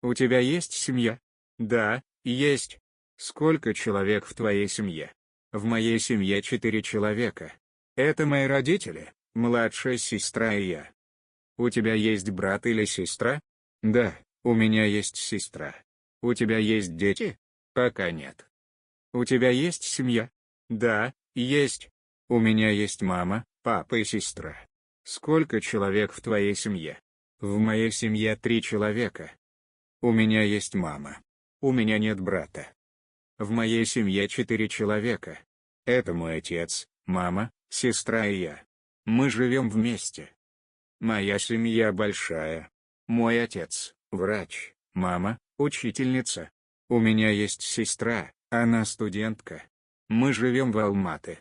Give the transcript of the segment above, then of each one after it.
У тебя есть семья? Да, есть. Сколько человек в твоей семье? В моей семье 4 человека. Это мои родители, младшая сестра и я. У тебя есть брат или сестра? Да, у меня есть сестра. У тебя есть дети? Пока нет. У тебя есть семья? Да, есть. У меня есть мама, папа и сестра. Сколько человек в твоей семье? В моей семье 3 человека. У меня есть мама. У меня нет брата. В моей семье 4 человека. Это мой отец, мама, сестра и я. Мы живем вместе. Моя семья большая. Мой отец – врач, мама – учительница. У меня есть сестра, она студентка. Мы живем в Алматы.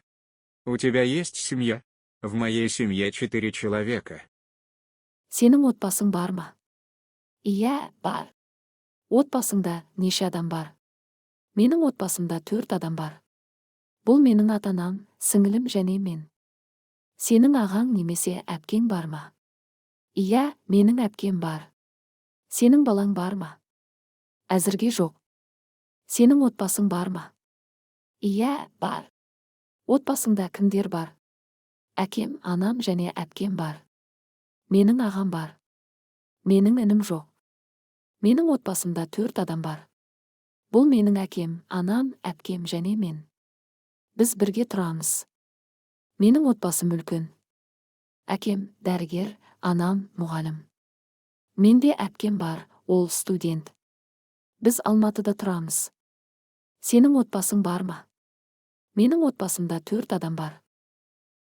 У тебя есть семья? В моей семье 4 человека. Сенің отбасың бар ма? Иә, бар. Отбасыңда неше адам бар? Менің отбасымда 4 адам бар. Бұл менің ата-анам, сіңілім және мен. Сенің ағаң немесе әпкең бар ма? Иә, менің әпкем бар. Сенің балаң бар ма? Әзірге жоқ. Сенің отбасың бар ма? Иә, бар. Отбасыңда кімдер бар? Әкем, анам және әпкем бар. Менің ағам бар. Менің інім жоқ. Менің отбасымда 4 адам бар. Бұл менің әкем, анам, әпкем және мен. Біз бірге тұрамыз. Менің отбасым үлкен. Әкем дәрігер, анам мұғалім. Менде әпкем бар, ол студент. Біз Алматыда тұрамыз. Сенің отбасың бар ма? Менің отбасымда 4 адам бар.